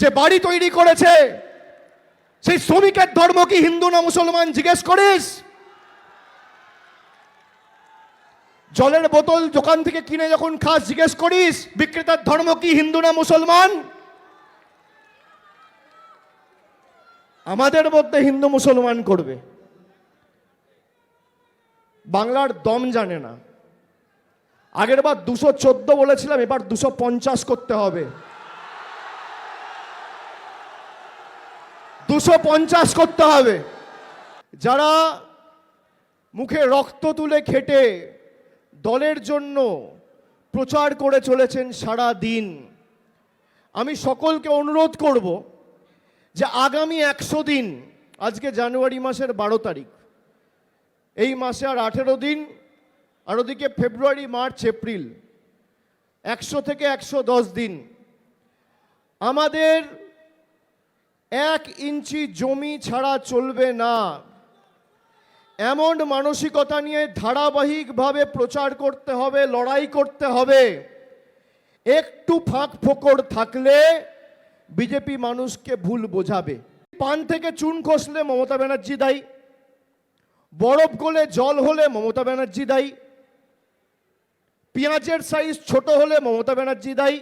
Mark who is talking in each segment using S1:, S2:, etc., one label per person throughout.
S1: যে বাড়ি তৈরি করেছে সেই শ্রমিকের ধর্ম কি হিন্দু না মুসলমান জিজ্ঞেস করিস? জলের বোতল দোকান থেকে কিনে যখন খাস জিজ্ঞেস করিস বিক্রেতার ধর্ম কি হিন্দু না মুসলমান? আমাদের মধ্যে হিন্দু মুসলমান করবে, বাংলার দম জানে না। আগের বার 214 বলেছিলাম, এবার 250 করতে হবে। 250 করতে হবে। যারা মুখে রক্ত তুলে খেটে দলের জন্য প্রচার করে চলেছেন সারা দিন, আমি সকলকে অনুরোধ করব যে আগামী 100 দিন, আজকে জানুয়ারি মাসের 12 তারিখ, এই মাসে আর 18 দিন, আর ওদিকে ফেব্রুয়ারি, মার্চ, এপ্রিল, 100 থেকে 110 দিন আমাদের 1 ইঞ্চি জমি ছাড়া চলবে না। এমন মানসিকতা নিয়ে ধারাবাহিকভাবে প্রচার করতে হবে, লড়াই করতে হবে। একটু ফাঁক ফোকড় থাকলে বিজেপি মানুষকে ভুল বোঝাবে। পান থেকে চুন খসলে মমতা ব্যানার্জি দায়ী, বরফ গলে জল হলে মমতা ব্যানার্জি দায়ী, পেঁয়াজের সাইজ ছোট হলে মমতা ব্যানার্জি দায়ী,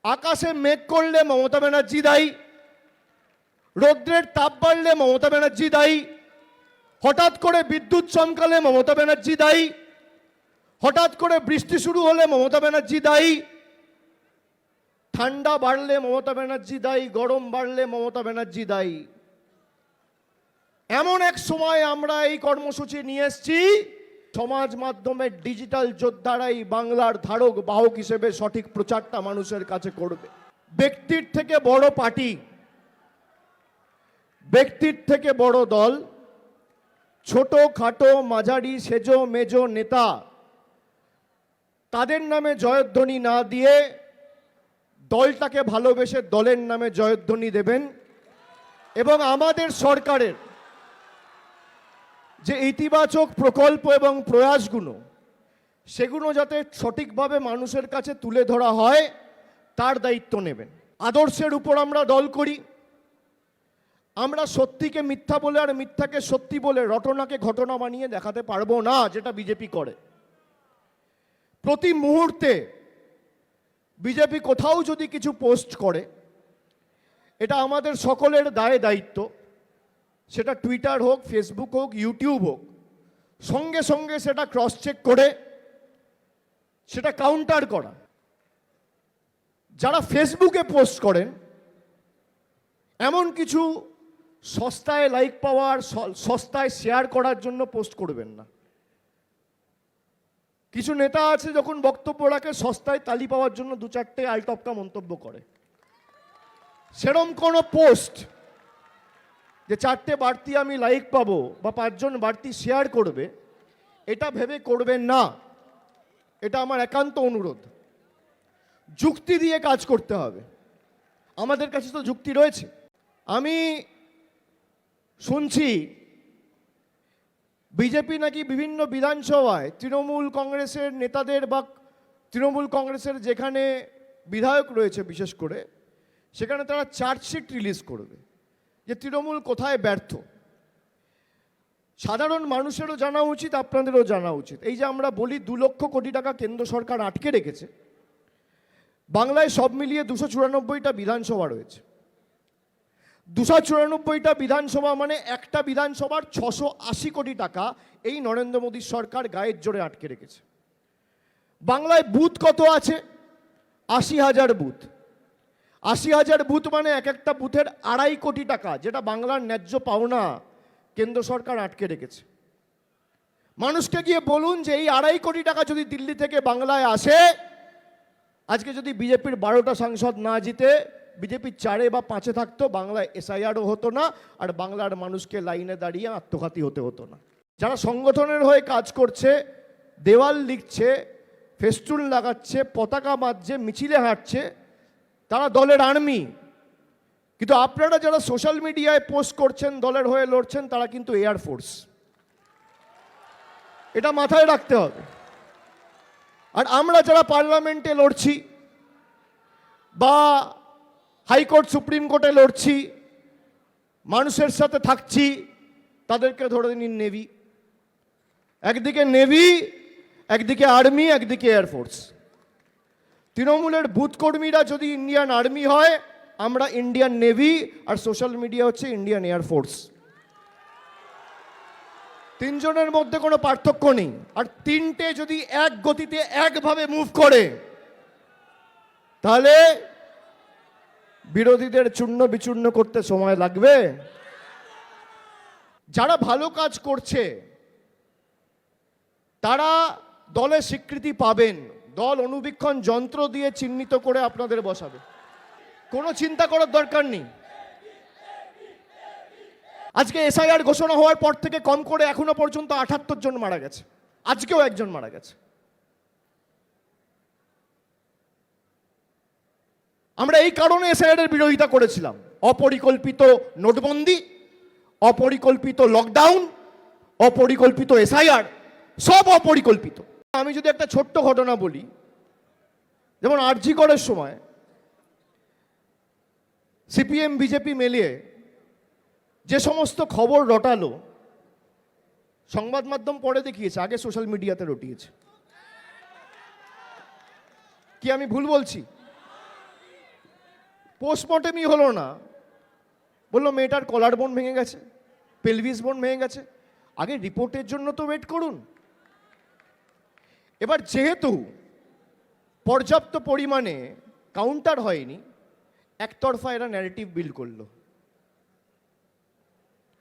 S1: আকাশে মেঘ করলে মমতা ব্যানার্জি দায়ী, রৌদ্রের তাপ বাড়লে মমতা ব্যানার্জি দায়ী, হঠাৎ করে বিদ্যুৎ চমকালে মমতা ব্যানার্জি দায়ী, হঠাৎ করে বৃষ্টি শুরু হলে মমতা ব্যানার্জি দায়ী, ঠান্ডা বাড়লে মমতা ব্যানার্জি দায়ী, গরম বাড়লে মমতা ব্যানার্জি দায়ী। এমন এক সময় আমরা এই কর্মসূচি নিয়ে এসেছি, সমাজ মাধ্যমের ডিজিটাল যোদ্ধারাই বাংলার ধারক বাহক হিসেবে সঠিক প্রচারটা মানুষের কাছে করবে। ব্যক্তির থেকে বড় পার্টি, ব্যক্তির থেকে বড় দল, ছোট খাটো মাঝারি সেজো মেজো নেতা, তাদের নামে জয়ধ্বনি না দিয়ে দলটাকে ভালোবেসে দলের নামে জয়ধ্বনি দেবেন। এবং আমাদের সরকারের যে ইতিবাচক প্রকল্প এবং প্রয়াসগুলো, সেগুলো যাতে সঠিকভাবে মানুষের কাছে তুলে ধরা হয় তার দায়িত্ব নেবেন। আদর্শের উপর আমরা দল করি, আমরা সত্যিকে মিথ্যা বলে আর মিথ্যাকে সত্যি বলে রটনাকে ঘটনা বানিয়ে দেখাতে পারবো না, যেটা বিজেপি করে। প্রতি মুহূর্তে বিজেপি কোথাও যদি কিছু পোস্ট করে, এটা আমাদের সকলের দায় দায়িত্ব, সেটা টুইটার হোক, ফেসবুক হোক, ইউটিউব হোক, সঙ্গে সঙ্গে সেটা ক্রস চেক করে সেটা কাউন্টার করা। যারা ফেসবুকে পোস্ট করেন, এমন কিছু সস্তায় লাইক পাওয়ার, সস্তায় শেয়ার করার জন্য পোস্ট করবেন না। কিছু নেতা আছে যখন বক্তব্য রাখে সস্তায় তালি পাওয়ার জন্য 2-4টে আলটপকা মন্তব্য করে। সেরম কোনো পোস্ট যে 4টে বাড়তি আমি লাইক পাবো বা 5 জন বাড়তি শেয়ার করবে, এটা ভেবে করবেন না। এটা আমার একান্ত অনুরোধ। যুক্তি দিয়ে কাজ করতে হবে, আমাদের কাছে তো যুক্তি রয়েছে। আমি শুনছি বিজেপি নাকি বিভিন্ন বিধানসভায় তৃণমূল কংগ্রেসের নেতাদের বা তৃণমূল কংগ্রেসের যেখানে বিধায়ক রয়েছে বিশেষ করে, সেখানে তারা চার্জশিট রিলিজ করবে যে তৃণমূল কোথায় ব্যর্থ। সাধারণ মানুষেরও জানা উচিত, আপনাদেরও জানা উচিত। এই যে আমরা বলি 2 লক্ষ কোটি টাকা কেন্দ্র সরকার আটকে রেখেছে, বাংলায় সব মিলিয়ে 294টা বিধানসভা রয়েছে। 294টা বিধানসভা মানে একটা বিধানসভার 680 কোটি টাকা এই নরেন্দ্র মোদীর সরকার গায়ের জোরে আটকে রেখেছে। বাংলায় বুথ কত আছে? 80,000 বুথ। 80,000 বুথ মানে এক একটা বুথের 2.5 কোটি টাকা, যেটা বাংলার ন্যায্য পাওনা কেন্দ্র সরকার আটকে রেখেছে। মানুষকে গিয়ে বলুন যে এই 2.5 কোটি টাকা যদি দিল্লি থেকে বাংলায় আসে, আজকে যদি বিজেপির 12টা সাংসদ না জিতে বিজেপি 4 বা 5 থাকতো, বাংলায় এসআইআরও হতো না, আর বাংলার মানুষকে লাইনে দাঁড়িয়ে আত্মঘাতী হতে হতো না। যারা সংগঠনের হয়ে কাজ করছে, দেওয়াল লিখছে, ফেস্টুন লাগাচ্ছে, পতাকা বাঁধছে, মিছিলে হাঁটছে, তারা দলের আর্মি। কিন্তু আপনারা যারা সোশ্যাল মিডিয়ায় পোস্ট করছেন, দলের হয়ে লড়ছেন, তারা কিন্তু এয়ারফোর্স। এটা মাথায় রাখতে হবে। আর আমরা যারা পার্লামেন্টে লড়ছি বা হাইকোর্ট সুপ্রিম কোর্টে লড়ছি, মানুষের সাথে থাকছি, তাদেরকে ধরে নিন নেভি। একদিকে নেভি, একদিকে আর্মি, একদিকে এয়ারফোর্স। তৃণমূলের বুথ কর্মীরা যদি ইন্ডিয়ান আর্মি হয়, আমরা ইন্ডিয়ান নেভি, আর সোশ্যাল মিডিয়া হচ্ছে ইন্ডিয়ান এয়ারফোর্স। তিনজনের মধ্যে কোনো পার্থক্য নেই। আর তিনটে যদি এক গতিতে একভাবে মুভ করে, তাহলে বিরোধীদের চূর্ণ বিচূর্ণ করতে সময় লাগবে? যারা ভালো কাজ করছে তারা দলে স্বীকৃতি পাবেন, দল অনুবীক্ষণ যন্ত্র দিয়ে চিহ্নিত করে আপনাদের বসাবে, কোনো চিন্তা করার দরকার নেই। আজকে এসআইআর ঘোষণা হওয়ার পর থেকে কম করে এখনো পর্যন্ত ৭৮ জন মারা গেছে, আজকেও একজন মারা গেছে। আমরা এই কারণে এসআইআর এর বিরোধিতা করেছিলাম। অপরিকল্পিত নোটবন্দি, অপরিকল্পিত লকডাউন, অপরিকল্পিত এসআইআর, সব অপরিকল্পিত। আমি যদি একটা ছোট্ট ঘটনা বলি, যেমন আরজি করের সময় সিপিএম বিজেপি মিলিয়ে যে সমস্ত খবর রটালো, সংবাদ মাধ্যম পরে দেখিয়েছে, আগে সোশ্যাল মিডিয়াতে রটিয়েছে। কি আমি ভুল বলছি? পোস্টমর্টেমই হলো না, বললো মেয়েটার কলার বোন ভেঙে গেছে, পেলভিস বোন ভেঙে গেছে। আগে রিপোর্টের জন্য তো ওয়েট করুন। এবার যেহেতু পর্যাপ্ত পরিমাণে কাউন্টার হয়নি, একতরফা এরা ন্যারেটিভ বিল্ড করলো।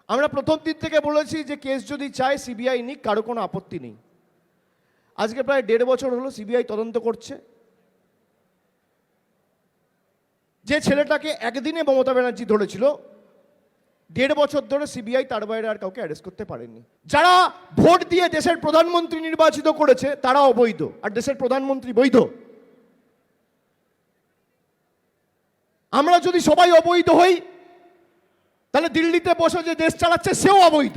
S1: আমরা প্রথম দিন থেকে বলেছি যে কেস যদি চায় সিবিআই নিক, কারো কোনো আপত্তি নেই। আজকে প্রায় ১.৫ বছর হলো সিবিআই তদন্ত করছে। যে ছেলেটাকে একদিনে মমতা ব্যানার্জি ধরেছিল, ১.৫ বছর ধরে সিবিআই তার বাইরে আর কাউকে অ্যারেস্ট করতে পারেনি। যারা ভোট দিয়ে দেশের প্রধানমন্ত্রী নির্বাচিত করেছে তারা অবৈধ, আর দেশের প্রধানমন্ত্রী বৈধ। আমরা যদি সবাই অবৈধ হই, তাহলে দিল্লিতে বসে যে দেশ চালাচ্ছে সেও অবৈধ।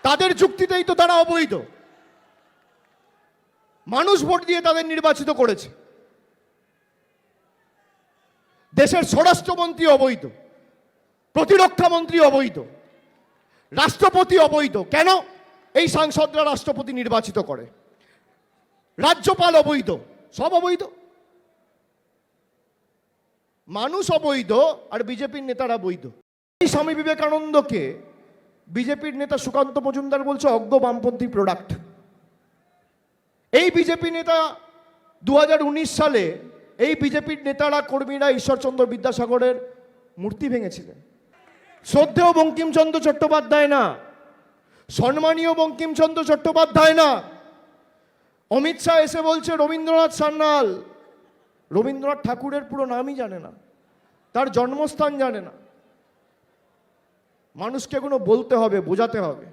S1: তাদের যুক্তিতেই তো তারা অবৈধ। মানুষ ভোট দিয়ে তাদের নির্বাচিত করেছে। দেশের স্বরাষ্ট্রমন্ত্রী অবৈধ, প্রতিরক্ষা মন্ত্রী অবৈধ, রাষ্ট্রপতি অবৈধ। কেন? এই সাংসদরা রাষ্ট্রপতি নির্বাচিত করে। রাজ্যপাল অবৈধ, সব অবৈধ। মানুষ অবৈধ আর বিজেপির নেতারা বৈধ। এই স্বামী বিবেকানন্দকে বিজেপির নেতা সুকান্ত মজুমদার বলছে অজ্ঞ বামপন্থী প্রোডাক্ট। এই বিজেপি নেতা ২০১৯ সালে এই বিজেপির নেতারা কর্মীরা ঈশ্বরচন্দ্র বিদ্যাসাগরের মূর্তি ভেঙেছিলেন। শ্রদ্ধেয় বঙ্কিমচন্দ্র চট্টোপাধ্যায় না, সম্মানীয় বঙ্কিমচন্দ্র চট্টোপাধ্যায় না, অমিত শাহ এসে বলছে রবীন্দ্রনাথ সান্যাল। রবীন্দ্রনাথ ঠাকুরের পুরো নামই জানে না, তার জন্মস্থান জানে না। মানুষকে এগুলো বলতে হবে, বোঝাতে হবে।